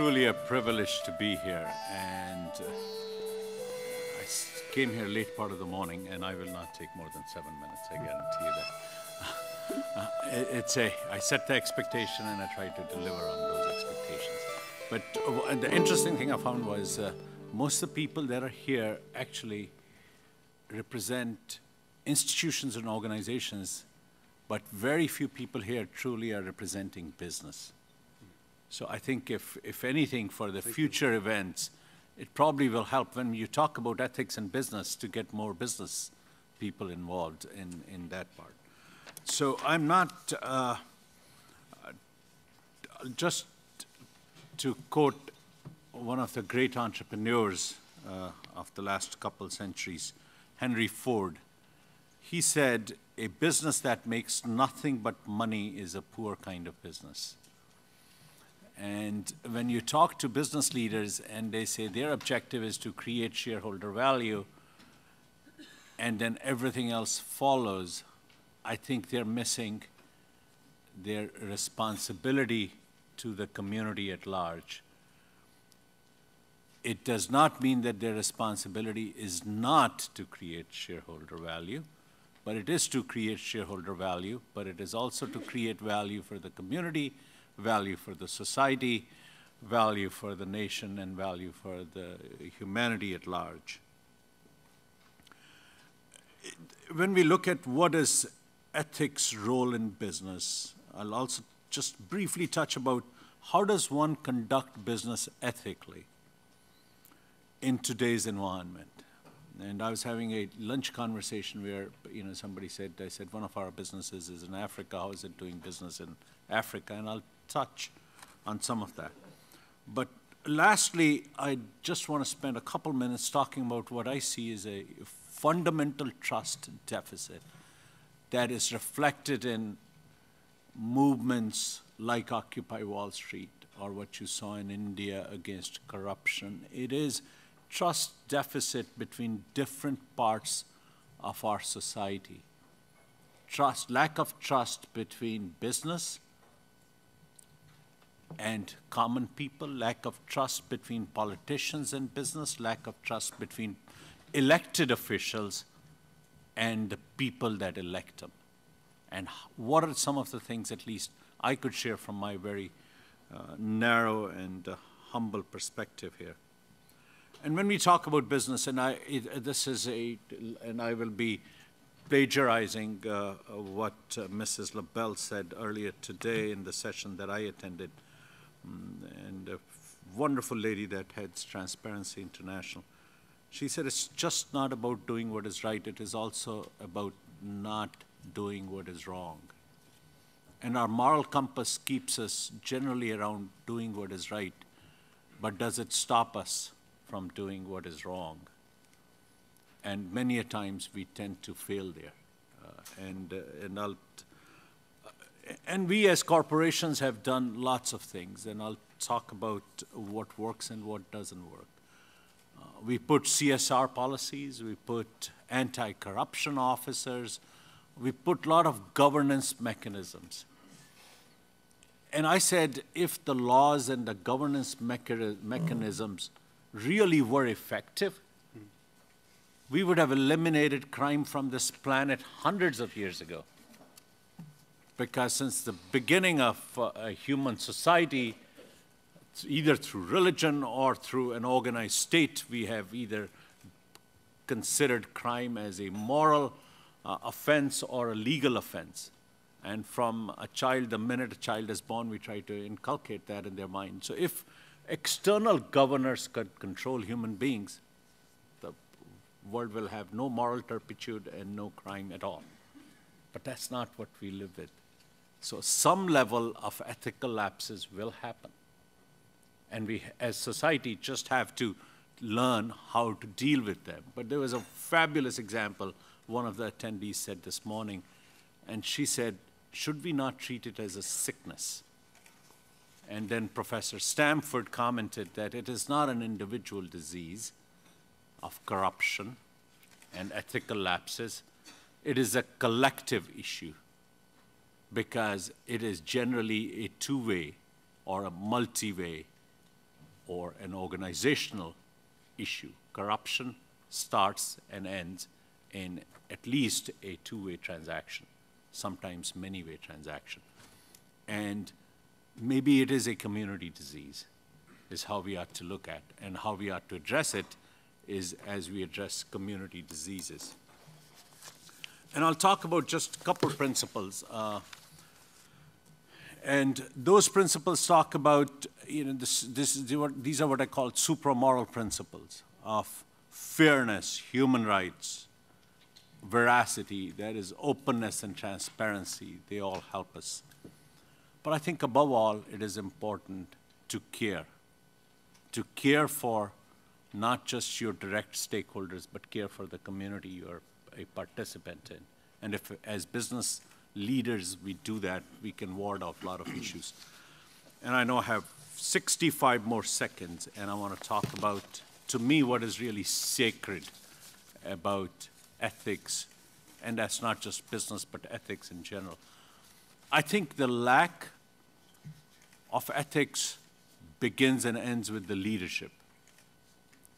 truly a privilege to be here, and came here late part of the morning, and I will not take more than 7 minutes, I guarantee you that. I set the expectation and I try to deliver on those expectations. But the interesting thing I found was most of the people that are here actually represent institutions and organizations, but very few people here truly are representing business. So I think if anything, for the future events, it probably will help when you talk about ethics and business to get more business people involved in that part. So I'm not, just to quote one of the great entrepreneurs of the last couple centuries, Henry Ford, he said, "A business that makes nothing but money is a poor kind of business." And when you talk to business leaders and they say their objective is to create shareholder value and then everything else follows, I think they're missing their responsibility to the community at large. It does not mean that their responsibility is not to create shareholder value, but it is to create shareholder value, but it is also to create value for the community, value for the society, value for the nation, and value for the humanity at large. When we look at what is ethics' role in business, I'll also just briefly touch about how does one conduct business ethically in today's environment. And I was having a lunch conversation where, somebody said, I said, one of our businesses is in Africa. How is it doing business in Africa? And I'll touch on some of that. But lastly, I just want to spend a couple minutes talking about what I see as a fundamental trust deficit that is reflected in movements like Occupy Wall Street or what you saw in India against corruption. It is trust deficit between different parts of our society. Lack of trust between business and common people, lack of trust between politicians and business, lack of trust between elected officials and the people that elect them. And what are some of the things, at least, I could share from my very narrow and humble perspective here. And when we talk about business, and I will be plagiarizing what Mrs. LaBelle said earlier today in the session that I attended, and a wonderful lady that heads Transparency International. She said it's just not about doing what is right, it is also about not doing what is wrong. And our moral compass keeps us generally around doing what is right, but does it stop us from doing what is wrong? And many a times we tend to fail there. And we as corporations have done lots of things, and I'll talk about what works and what doesn't work. We put CSR policies, we put anti-corruption officers, we put a lot of governance mechanisms. And I said, if the laws and the governance mechanisms really were effective, we would have eliminated crime from this planet hundreds of years ago. Because since the beginning of a human society, either through religion or through an organized state, we have either considered crime as a moral offense or a legal offense. And from a child, the minute a child is born, we try to inculcate that in their mind. So if external governors could control human beings, the world will have no moral turpitude and no crime at all. But that's not what we live with. So some level of ethical lapses will happen. And we, as society, just have to learn how to deal with them. But there was a fabulous example one of the attendees said this morning, and she said, should we not treat it as a sickness? And then Professor Stamford commented that it is not an individual disease of corruption and ethical lapses. It is a collective issue because it is generally a two-way or a multi-way or an organizational issue. Corruption starts and ends in at least a two-way transaction, sometimes many-way transaction. And maybe it is a community disease, is how we ought to look at, and how we ought to address it is as we address community diseases. And I'll talk about just a couple principles. And those principles talk about, these are what I call supramoral principles of fairness, human rights, veracity, that is openness and transparency. They all help us. But I think above all, it is important to care for not just your direct stakeholders, but care for the community you're a participant in. And if, as business leaders, we do that, we can ward off a lot of issues. And I know I have 65 more seconds, and I want to talk about, to me, what is really sacred about ethics, and that's not just business, but ethics in general. I think the lack of ethics begins and ends with the leadership.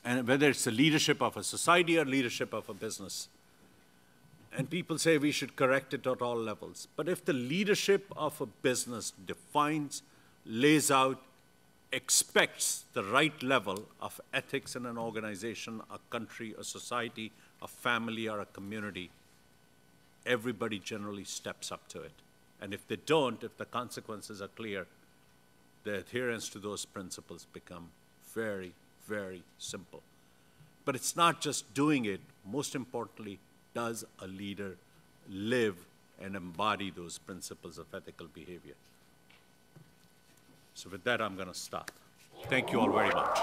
And whether it's the leadership of a society or leadership of a business. And people say we should correct it at all levels. But if the leadership of a business defines, lays out, expects the right level of ethics in an organization, a country, a society, a family, or a community, everybody generally steps up to it. And if they don't, if the consequences are clear, the adherence to those principles become very, very simple. But it's not just doing it. Most importantly, does a leader live and embody those principles of ethical behavior? So with that, I'm going to stop. Thank you all very much.